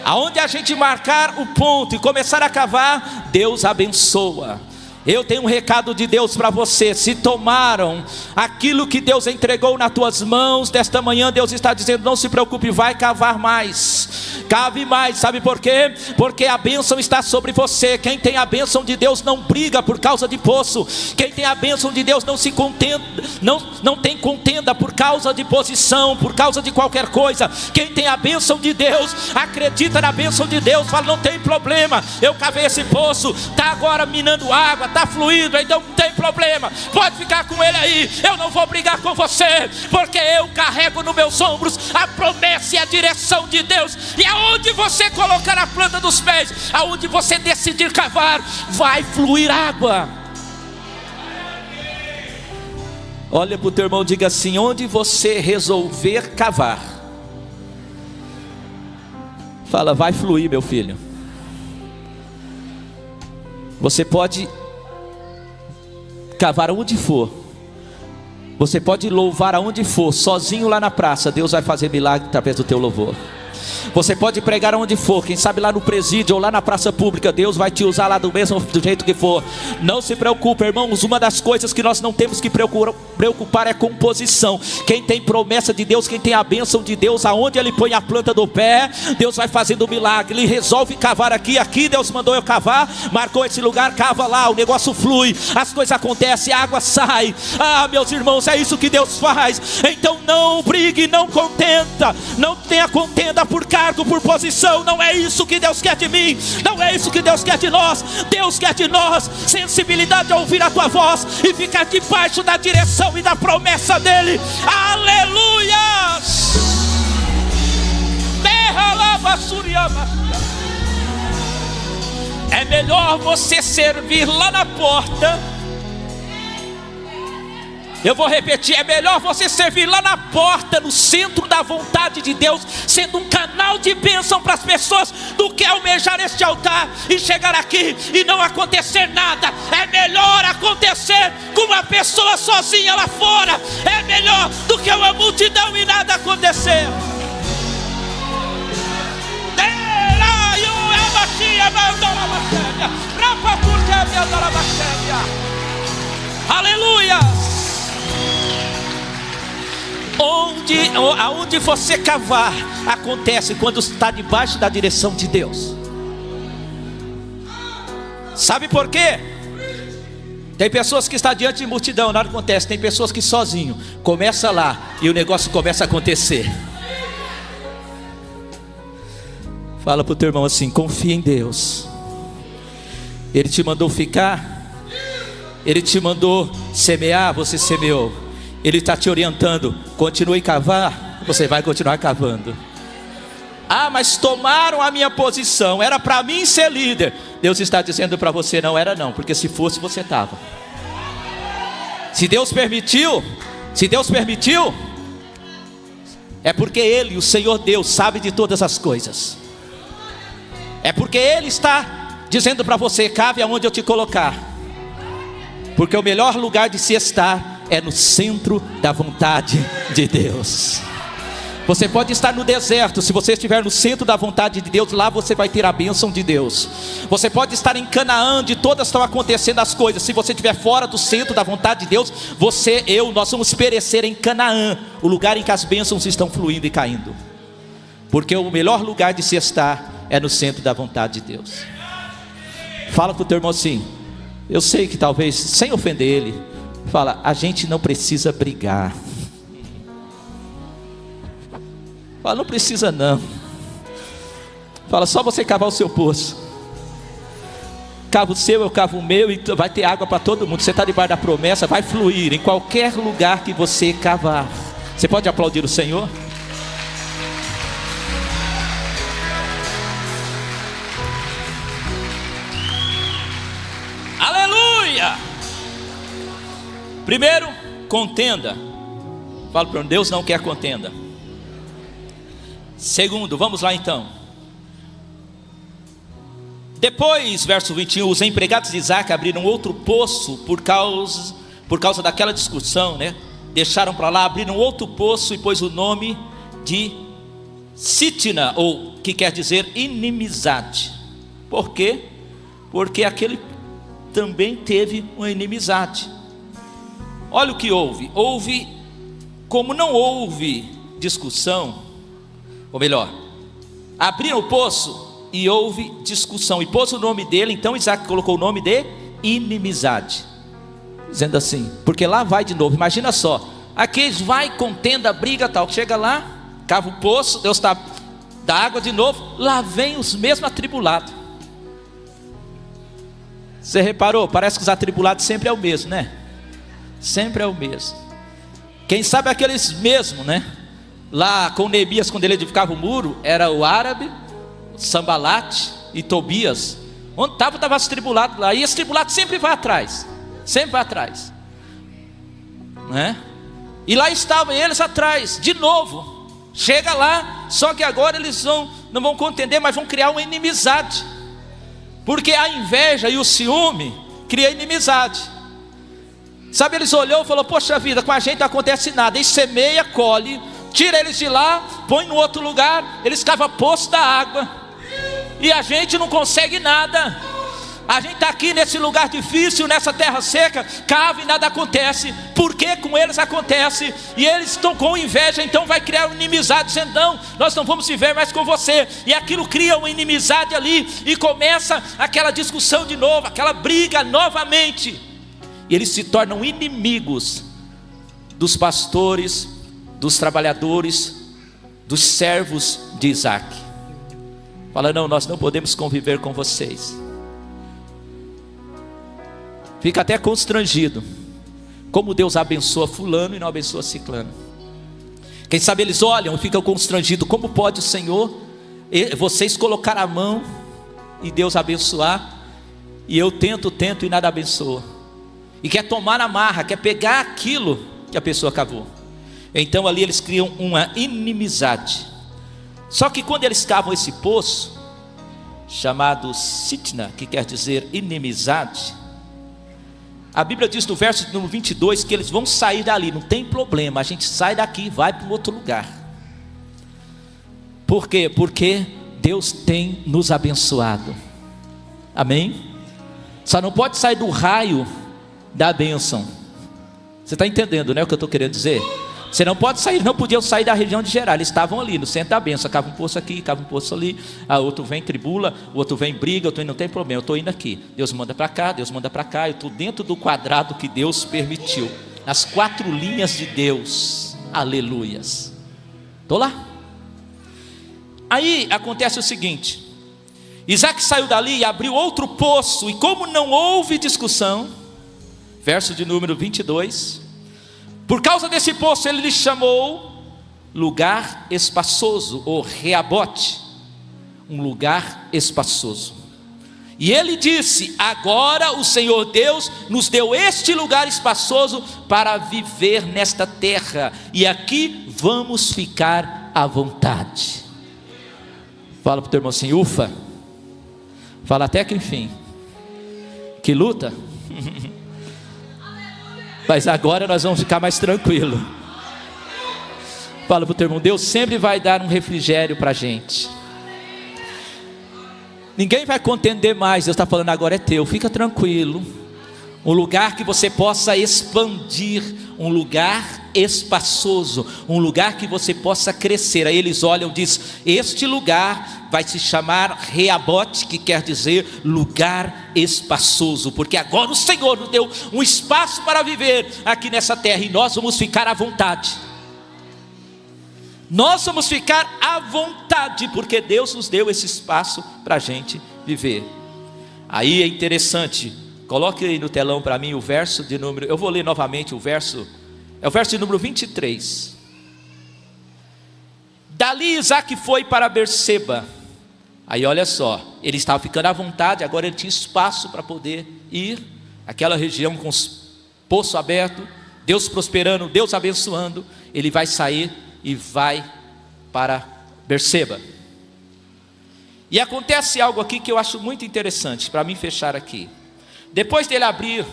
[SPEAKER 1] Aonde a gente marcar o ponto e começar a cavar, Deus abençoa. Eu tenho um recado de Deus para você. Se tomaram aquilo que Deus entregou nas tuas mãos, desta manhã Deus está dizendo: não se preocupe, vai cavar mais, cave mais. Sabe por quê? Porque a bênção está sobre você. Quem tem a bênção de Deus não briga por causa de poço. Quem tem a bênção de Deus não se contenda, não tem contenda por causa de posição, por causa de qualquer coisa. Quem tem a bênção de Deus, acredita na bênção de Deus, fala: não tem problema, eu cavei esse poço, está agora minando água, está fluindo, então não tem problema, pode ficar com ele aí, eu não vou brigar com você, porque eu carrego nos meus ombros a promessa e a direção de Deus. E aonde você colocar a planta dos pés, aonde você decidir cavar, vai fluir água. Olha para o teu irmão e diga assim: onde você resolver cavar, fala, vai fluir, meu filho. Você pode cavar aonde for, você pode louvar aonde for, sozinho lá na praça, Deus vai fazer milagre através do teu louvor. Você pode pregar onde for, quem sabe lá no presídio ou lá na praça pública, Deus vai te usar lá do jeito que for. Não se preocupe, irmãos, uma das coisas que nós não temos que preocupar é com posição. Quem tem promessa de Deus, quem tem a bênção de Deus, aonde ele põe a planta do pé, Deus vai fazendo o milagre. Ele resolve cavar aqui, Deus mandou eu cavar, marcou esse lugar, cava lá, o negócio flui, as coisas acontecem, a água sai. Ah, meus irmãos, é isso que Deus faz. Então não brigue, não contenda, não tenha contenda por cargo, por posição. Não é isso que Deus quer de mim, não é isso que Deus quer de nós. Deus quer de nós sensibilidade a ouvir a tua voz e ficar debaixo da direção e da promessa dele. Aleluias! É melhor você servir lá na porta. Eu vou repetir, é melhor você servir lá na porta, no centro da vontade de Deus, sendo um canal de bênção para as pessoas, do que almejar este altar e chegar aqui e não acontecer nada. É melhor acontecer com uma pessoa sozinha lá fora, é melhor do que uma multidão e nada acontecer. Aleluia! Aonde você cavar, acontece quando está debaixo da direção de Deus. Sabe por quê? Tem pessoas que estão diante de multidão, nada acontece. Tem pessoas que sozinho, começa lá e o negócio começa a acontecer. Fala para o teu irmão assim: confia em Deus. Ele te mandou ficar, Ele te mandou semear, você semeou. Ele está te orientando, continue a cavar, você vai continuar cavando. Ah, mas tomaram a minha posição, era para mim ser líder. Deus está dizendo para você: não era não, porque se fosse você estava. Se Deus permitiu, é porque Ele, o Senhor Deus, sabe de todas as coisas. É porque Ele está dizendo para você: cave aonde eu te colocar, porque o melhor lugar de se estar é no centro da vontade de Deus. Você pode estar no deserto, se você estiver no centro da vontade de Deus, lá você vai ter a bênção de Deus. Você pode estar em Canaã, onde todas estão acontecendo as coisas. Se você estiver fora do centro da vontade de Deus, nós vamos perecer em Canaã, o lugar em que as bênçãos estão fluindo e caindo. Porque o melhor lugar de se estar é no centro da vontade de Deus. Fala para o teu irmão assim, eu sei que talvez, sem ofender ele, fala: a gente não precisa brigar. Fala: não precisa não. Fala: só você cavar o seu poço. Cava o seu, eu cavo o meu, e vai ter água para todo mundo. Você está debaixo da promessa, vai fluir em qualquer lugar que você cavar. Você pode aplaudir o Senhor? Aleluia! Primeiro, contenda. Fala para Deus, não quer contenda. Segundo, vamos lá então. Depois, verso 21, os empregados de Isaac abriram outro poço por causa daquela discussão, né? Deixaram para lá, abriram outro poço e pôs o nome de Sitna, ou que quer dizer inimizade. Por quê? Porque aquele também teve uma inimizade. Olha o que houve, como não houve discussão, ou melhor, abriram o poço e houve discussão, e pôs o nome dele, então Isaac colocou o nome de inimizade, dizendo assim, porque lá vai de novo, imagina só, aqui vai, contenda, briga tal, chega lá, cava o poço, Deus dá água de novo, lá vem os mesmos atribulados. Você reparou? Parece que os atribulados sempre é o mesmo, né? Sempre é o mesmo. Quem sabe aqueles mesmos, né? Lá com Neemias, quando ele edificava o muro, era o árabe, Sambalate e Tobias. Onde estava os tribulados lá. E esse tribulado sempre vai atrás. Sempre vai atrás, né? E lá estavam eles atrás, de novo. Chega lá, só que agora eles não vão contender, mas vão criar uma inimizade. Porque a inveja e o ciúme cria inimizade. Sabe, eles olhou e falou, poxa vida, com a gente não acontece nada. E semeia, colhe, tira eles de lá, põe no outro lugar, eles cavam poço da água. E a gente não consegue nada. A gente está aqui nesse lugar difícil, nessa terra seca, cava e nada acontece. Por que com eles acontece? E eles estão com inveja, então vai criar uma inimizade, dizendo, não, nós não vamos viver mais com você. E aquilo cria uma inimizade ali, e começa aquela discussão de novo, aquela briga novamente. E eles se tornam inimigos dos pastores, dos trabalhadores, dos servos de Isaac. Fala, não, nós não podemos conviver com vocês. Fica até constrangido, como Deus abençoa fulano e não abençoa ciclano. Quem sabe eles olham e ficam constrangidos, como pode o Senhor, vocês colocar a mão e Deus abençoar, e eu tento e nada abençoa. E quer tomar a marra, quer pegar aquilo que a pessoa cavou. Então ali eles criam uma inimizade. Só que quando eles cavam esse poço, chamado Sitna, que quer dizer inimizade, a Bíblia diz no verso número 22 que eles vão sair dali, não tem problema, a gente sai daqui e vai para um outro lugar. Por quê? Porque Deus tem nos abençoado. Amém? Só não pode sair do raio da bênção. Você está entendendo, né, o que eu estou querendo dizer? Você não pode sair, não podiam sair da região de Gerar. Eles estavam ali no centro da bênção. Cava um poço aqui, cava um poço ali. A outro vem tribula, o outro vem briga. Outro não tem problema, eu estou indo aqui. Deus manda para cá, Deus manda para cá. Eu estou dentro do quadrado que Deus permitiu, nas 4 linhas de Deus. Aleluias. Estou lá. Aí acontece o seguinte: Isaac saiu dali e abriu outro poço. E como não houve discussão, verso de número 22, por causa desse poço ele lhe chamou lugar espaçoso, ou Reabote, um lugar espaçoso. E ele disse, agora o Senhor Deus nos deu este lugar espaçoso para viver nesta terra, e aqui vamos ficar à vontade. Fala para o teu irmão assim, ufa. Fala até que enfim. Que luta. Mas agora nós vamos ficar mais tranquilos. Fala para o teu irmão, Deus sempre vai dar um refrigério para a gente. Ninguém vai contender mais. Deus está falando, agora é teu, fica tranquilo. Um lugar que você possa expandir, um lugar espaçoso, um lugar que você possa crescer. Aí eles olham e dizem, este lugar vai se chamar Reabote, que quer dizer lugar espaçoso, porque agora o Senhor nos deu um espaço para viver aqui nessa terra, e nós vamos ficar à vontade. Nós vamos ficar à vontade, porque Deus nos deu esse espaço para a gente viver. Aí é interessante, coloque aí no telão para mim o verso de número, eu vou ler novamente o verso, é o verso de número 23. Dali Isaac foi para Berseba. Aí olha só, ele estava ficando à vontade, agora ele tinha espaço para poder ir, aquela região com os poços abertos, Deus prosperando, Deus abençoando, ele vai sair e vai para Berseba. E acontece algo aqui que eu acho muito interessante, para mim fechar aqui. Depois dele abrir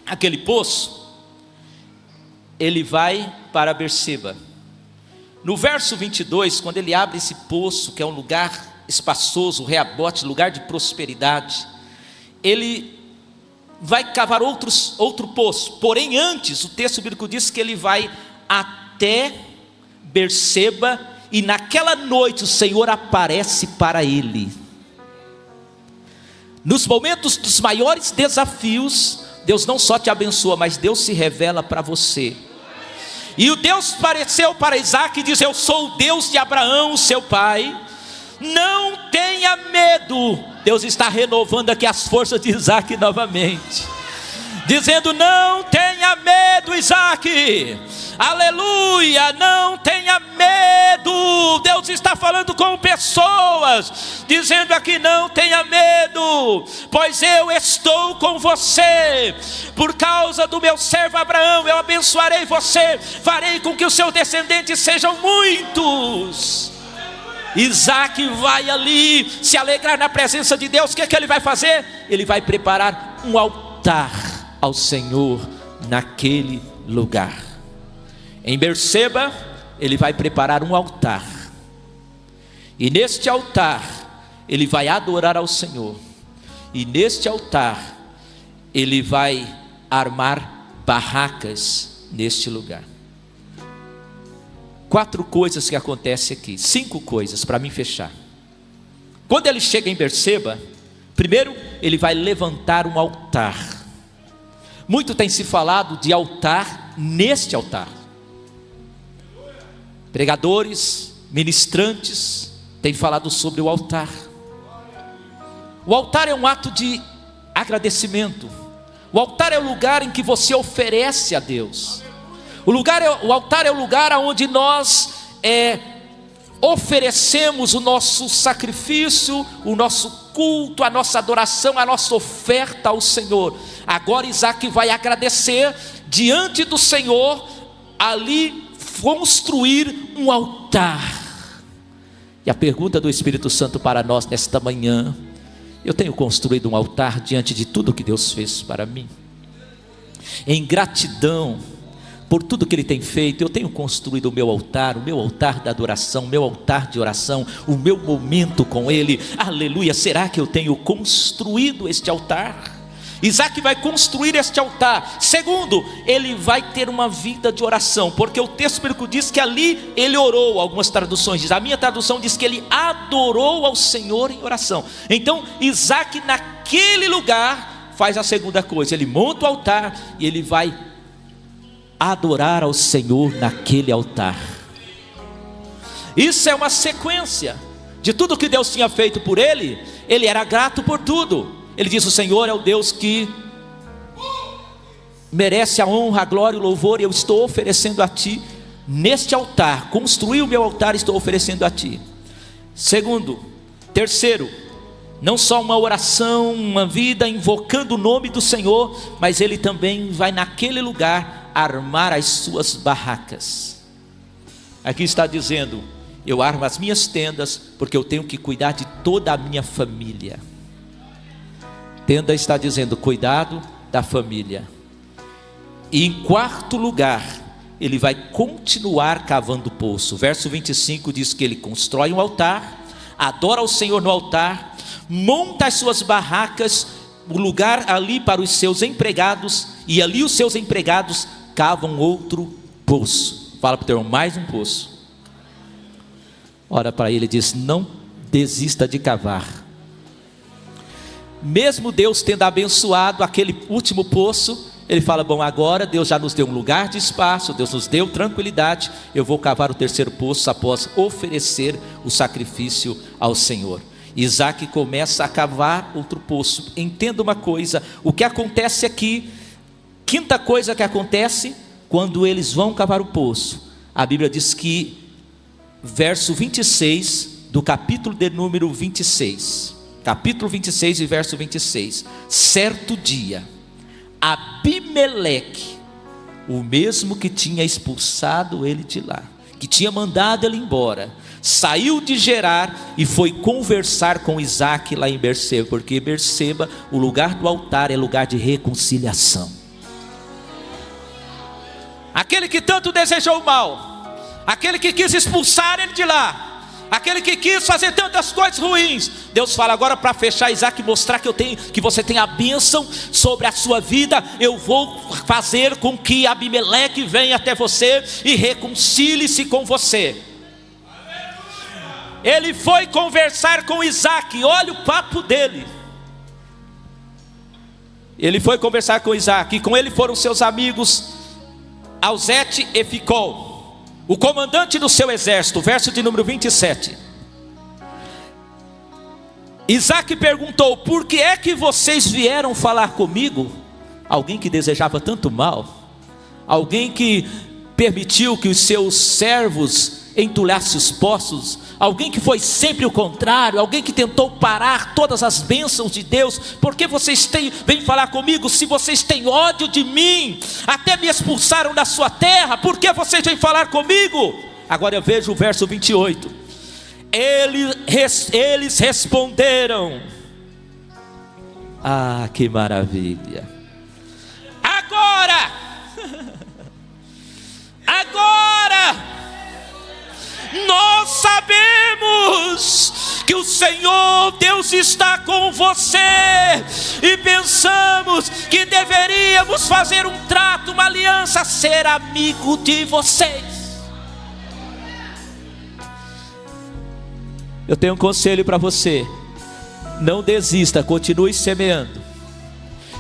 [SPEAKER 1] aquele poço, ele vai para Berseba. No verso 22, quando ele abre esse poço, que é um lugar espaçoso, Reabote, lugar de prosperidade, ele vai cavar outro poço. Porém antes, o texto bíblico diz que ele vai até Berseba, e naquela noite o Senhor aparece para ele. Nos momentos dos maiores desafios, Deus não só te abençoa, mas Deus se revela para você. E o Deus apareceu para Isaac e diz: eu sou o Deus de Abraão, seu pai, não tenha medo. Deus está renovando aqui as forças de Isaac novamente, dizendo: não tenha medo, Isaac, aleluia, não tenha medo. Deus está falando com pessoas, dizendo aqui: não tenha medo, pois eu estou com você. Por causa do meu servo Abraão, eu abençoarei você, farei com que os seus descendentes sejam muitos. Isaac vai ali se alegrar na presença de Deus. O que ele vai fazer? Ele vai preparar um altar ao Senhor naquele lugar. Em Berseba, ele vai preparar um altar, e neste altar ele vai adorar ao Senhor, e neste altar ele vai armar barracas neste lugar. 4 coisas que acontecem aqui, 5 coisas para mim fechar. Quando ele chega em Berseba, primeiro ele vai levantar um altar. Muito tem se falado de altar neste altar. Pregadores, ministrantes têm falado sobre o altar. O altar é um ato de agradecimento. O altar é o lugar em que você oferece a Deus. O altar é o lugar onde nós oferecemos o nosso sacrifício, o nosso culto, a nossa adoração, a nossa oferta ao Senhor. Agora Isaac vai agradecer diante do Senhor, ali construir um altar. E a pergunta do Espírito Santo para nós nesta manhã: eu tenho construído um altar diante de tudo que Deus fez para mim? Em gratidão por tudo que Ele tem feito, eu tenho construído o meu altar da adoração, o meu altar de oração, o meu momento com Ele. Aleluia, será que eu tenho construído este altar? Isaac vai construir este altar. Segundo, ele vai ter uma vida de oração, porque o texto bíblico diz que ali ele orou. Algumas traduções dizem, a minha tradução diz que ele adorou ao Senhor em oração. Então Isaac naquele lugar faz a segunda coisa, ele monta o altar e ele vai adorar ao Senhor naquele altar. Isso é uma sequência de tudo que Deus tinha feito por ele. Ele era grato por tudo. Ele diz: o Senhor é o Deus que merece a honra, a glória e o louvor, e eu estou oferecendo a Ti neste altar. Construí o meu altar, estou oferecendo a Ti. Terceiro, não só uma oração, uma vida invocando o nome do Senhor, mas ele também vai naquele lugar armar as suas barracas. Aqui está dizendo: eu armo as minhas tendas, porque eu tenho que cuidar de toda a minha família. Tenda está dizendo cuidado da família. E em quarto lugar, ele vai continuar cavando o poço. Verso 25 diz que ele constrói um altar, adora ao Senhor no altar, monta as suas barracas, o lugar ali para os seus empregados, e ali os seus empregados cavam outro poço. Fala para o teu irmão: mais um poço. Ora para ele e diz: não desista de cavar. Mesmo Deus tendo abençoado aquele último poço, ele fala: bom, agora Deus já nos deu um lugar de espaço, Deus nos deu tranquilidade, eu vou cavar o terceiro poço após oferecer o sacrifício ao Senhor. Isaac começa a cavar outro poço. Entenda uma coisa, o que acontece aqui, quinta coisa que acontece quando eles vão cavar o poço, a Bíblia diz que, verso 26 do capítulo de número 26, capítulo 26 e verso 26, certo dia, Abimeleque, o mesmo que tinha expulsado ele de lá, que tinha mandado ele embora, saiu de Gerar e foi conversar com Isaac lá em Berseba, porque Berseba, o lugar do altar, é lugar de reconciliação. aquele que tanto desejou o mal, aquele que quis expulsar ele de lá, aquele que quis fazer tantas coisas ruins. Deus fala agora para fechar Isaac, mostrar que você tem a bênção sobre a sua vida. Eu vou fazer com que Abimeleque venha até você e reconcilie-se com você. Ele foi conversar com Isaac, olha o papo dele. Ele foi conversar com Isaac, e com ele foram seus amigos Auzete e Ficol, o comandante do seu exército. Verso de número 27. Isaac perguntou: por que é que vocês vieram falar comigo? Alguém que desejava tanto mal, alguém que permitiu que os seus servos entulhassem os poços, alguém que foi sempre o contrário, alguém que tentou parar todas as bênçãos de Deus. Por que vocês vêm falar comigo? Se vocês têm ódio de mim, até me expulsaram da sua terra, por que vocês vêm falar comigo? Agora eu vejo o verso 28. Eles responderam: ah, que maravilha! Agora nós sabemos que o Senhor Deus está com você, e pensamos que deveríamos fazer um trato, uma aliança, ser amigo de vocês. Eu tenho um conselho para você: não desista, continue semeando.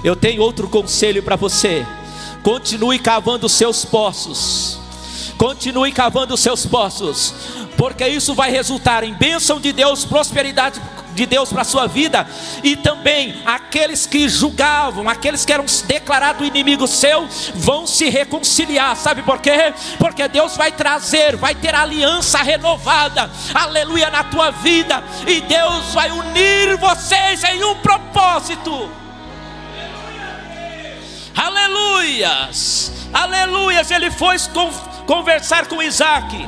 [SPEAKER 1] Eu tenho outro conselho para você: continue cavando os seus poços. Continue cavando os seus poços, porque isso vai resultar em bênção de Deus, prosperidade de Deus para a sua vida. E também aqueles que julgavam, aqueles que eram declarados inimigo seu, vão se reconciliar. Sabe por quê? Porque Deus vai trazer, vai ter aliança renovada, aleluia, na tua vida. E Deus vai unir vocês em um propósito. Aleluias, aleluias. Ele foi conversar com Isaac.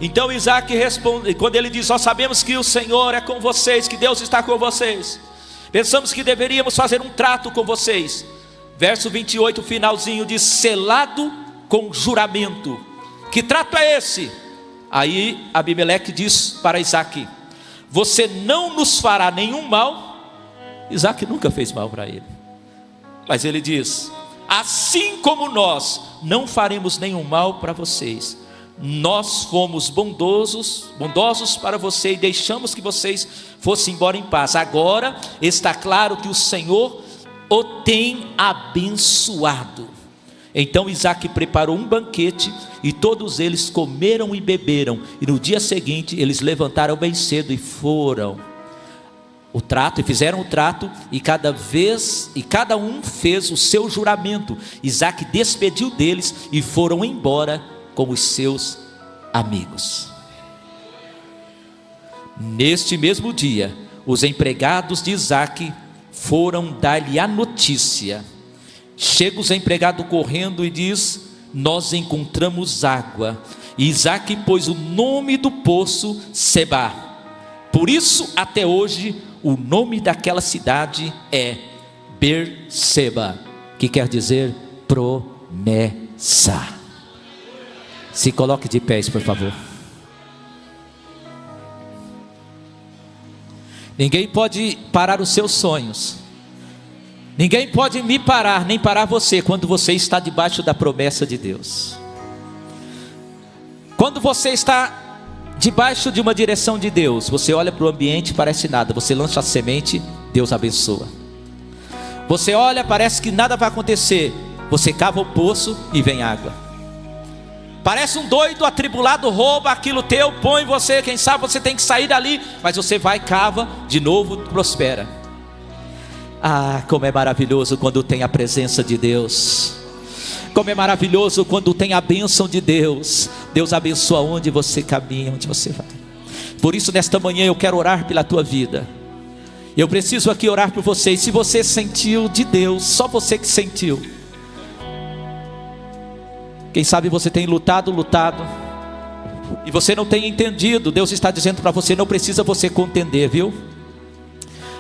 [SPEAKER 1] Então Isaac responde, quando ele diz: nós sabemos que o Senhor é com vocês, que Deus está com vocês, pensamos que deveríamos fazer um trato com vocês. Verso 28, finalzinho, diz: selado com juramento. Que trato é esse? Aí Abimeleque diz para Isaac: você não nos fará nenhum mal. Isaac nunca fez mal para ele, mas ele diz: assim como nós não faremos nenhum mal para vocês, nós fomos bondosos para você e deixamos que vocês fossem embora em paz. Agora está claro que o Senhor o tem abençoado. Então Isaac preparou um banquete, e todos eles comeram e beberam. E no dia seguinte eles levantaram bem cedo e fizeram o trato, e cada um fez o seu juramento. Isaac despediu deles e foram embora com os seus amigos. Neste mesmo dia, os empregados de Isaac foram dar-lhe a notícia. Chega os empregados correndo e diz: nós encontramos água. E Isaac pôs o nome do poço Sebá. Por isso até hoje o nome daquela cidade é Berseba, que quer dizer promessa. Se coloque de pés, por favor. Ninguém pode parar os seus sonhos. Ninguém pode me parar, nem parar você, quando você está debaixo da promessa de Deus. Quando você está debaixo de uma direção de Deus, você olha para o ambiente, parece nada. Você lança a semente, Deus abençoa. Você olha, parece que nada vai acontecer. Você cava o poço e vem água. Parece um doido atribulado, rouba aquilo teu, põe você, quem sabe você tem que sair dali, mas você vai, cava, de novo prospera. Ah, como é maravilhoso quando tem a presença de Deus. Como é maravilhoso quando tem a bênção de Deus. Deus abençoa onde você caminha, onde você vai. Por isso nesta manhã eu quero orar pela tua vida. Eu preciso aqui orar por você. E se você sentiu de Deus, só você que sentiu, quem sabe você tem lutado, e você não tem entendido. Deus está dizendo para você: não precisa você contender, viu?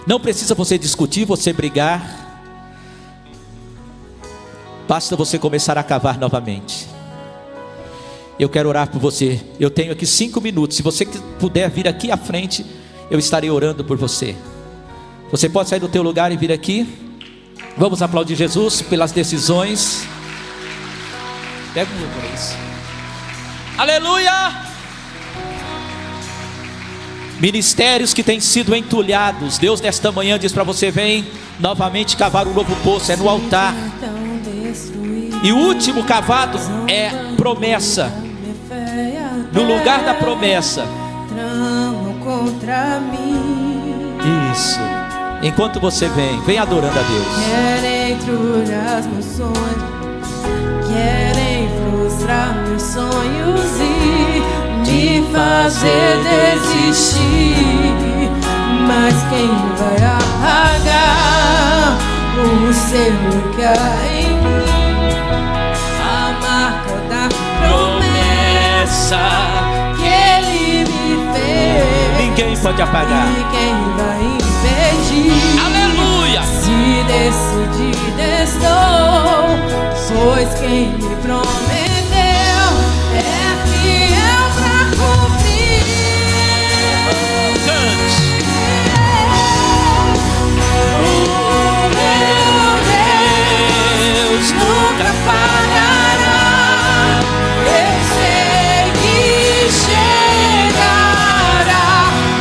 [SPEAKER 1] Não precisa você discutir, você brigar. Basta você começar a cavar novamente. Eu quero orar por você. Eu tenho aqui 5 minutos. Se você puder vir aqui à frente, eu estarei orando por você. Você pode sair do teu lugar e vir aqui. Vamos aplaudir Jesus pelas decisões. Pega o meu por isso. Aleluia! Ministérios que têm sido entulhados, Deus nesta manhã diz para você: vem novamente cavar um novo poço. É no altar. E o último cavado é promessa. No lugar da promessa. Isso. Enquanto você vem adorando a Deus.
[SPEAKER 2] Querem trulhar meus sonhos, querem frustrar meus sonhos e me fazer desistir. Mas quem vai apagar o selo que há em mim? A marca da promessa que Ele me fez.
[SPEAKER 1] Ninguém pode apagar.
[SPEAKER 2] Ninguém vai impedir.
[SPEAKER 1] Aleluia!
[SPEAKER 2] Se decidir estou, pois quem me prometeu é fiel pra cumprir.
[SPEAKER 1] Cante.
[SPEAKER 2] O meu Deus nunca falhará. Eu sei que chegará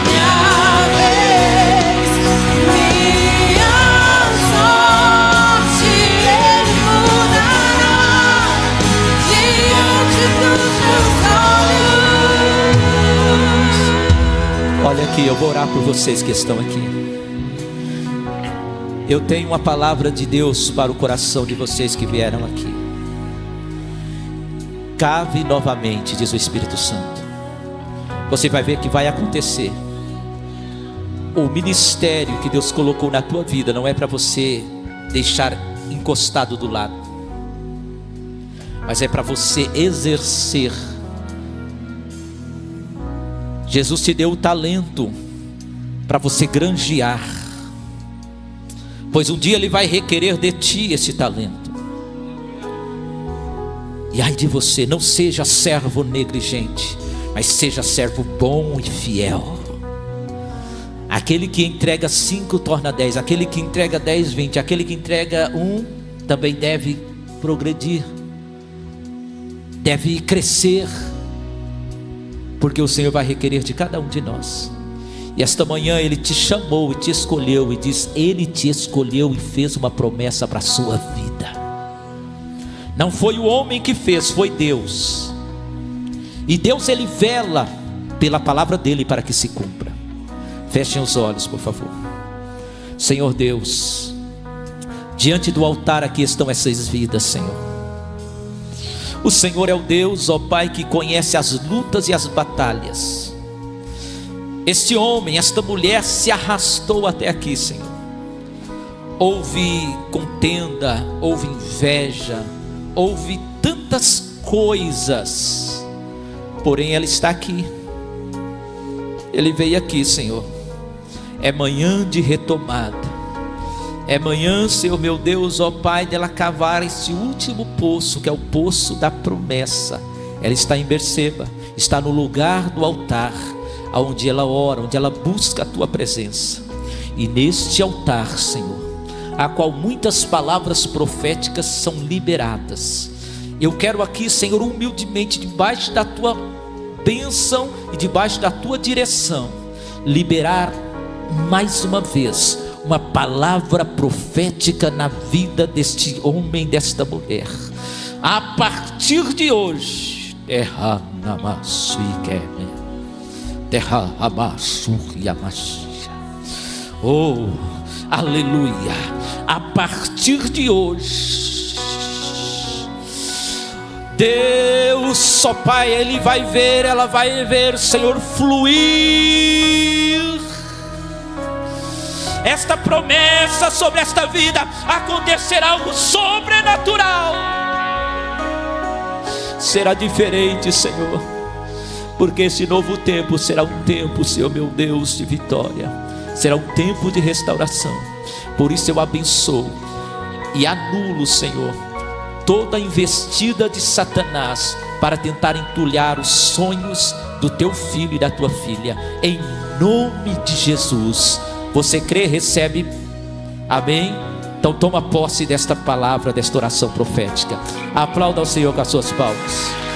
[SPEAKER 2] minha vez, minha sorte Ele mudará diante dos meus olhos.
[SPEAKER 1] Olha aqui, eu vou orar por vocês que estão aqui. Eu tenho uma palavra de Deus para o coração de vocês que vieram aqui. Cave novamente, diz o Espírito Santo. Você vai ver que vai acontecer. O ministério que Deus colocou na tua vida não é para você deixar encostado do lado, mas é para você exercer. Jesus te deu o talento para você granjear, pois um dia Ele vai requerer de ti esse talento. E ai de você, não seja servo negligente, mas seja servo bom e fiel. Aquele que entrega 5 torna 10, aquele que entrega 10, 20, aquele que entrega 1 também deve progredir, deve crescer, porque o Senhor vai requerer de cada um de nós. E esta manhã Ele te chamou e te escolheu, e diz: Ele te escolheu e fez uma promessa para a sua vida. Não foi o homem que fez, foi Deus. E Deus, Ele vela pela palavra dEle para que se cumpra. Fechem os olhos, por favor. Senhor Deus, diante do altar aqui estão essas vidas, Senhor. O Senhor é o Deus, ó Pai, que conhece as lutas e as batalhas. Este homem, esta mulher se arrastou até aqui, Senhor. Houve contenda, houve inveja, houve tantas coisas, porém ela está aqui. Ele veio aqui, Senhor. É manhã de retomada. É manhã, Senhor meu Deus, ó Pai, dela cavar esse último poço, que é o poço da promessa. Ela está em Berseba, está no lugar do altar, onde ela ora, onde ela busca a Tua presença. E neste altar, Senhor, a qual muitas palavras proféticas são liberadas, eu quero aqui, Senhor, humildemente, debaixo da Tua bênção e debaixo da Tua direção, liberar mais uma vez uma palavra profética na vida deste homem, desta mulher. A partir de hoje, oh, aleluia. A partir de hoje, Deus, ó Pai, Ele vai ver, ela vai ver, Senhor, fluir esta promessa sobre esta vida. Acontecerá algo sobrenatural. Será diferente, Senhor, porque esse novo tempo será um tempo, Senhor meu Deus, de vitória. Será um tempo de restauração. Por isso eu abençoo e anulo, Senhor, toda investida de Satanás para tentar entulhar os sonhos do teu filho e da tua filha, em nome de Jesus. Você crê, recebe, amém? Então toma posse desta palavra, desta oração profética. Aplauda ao Senhor com as suas palmas.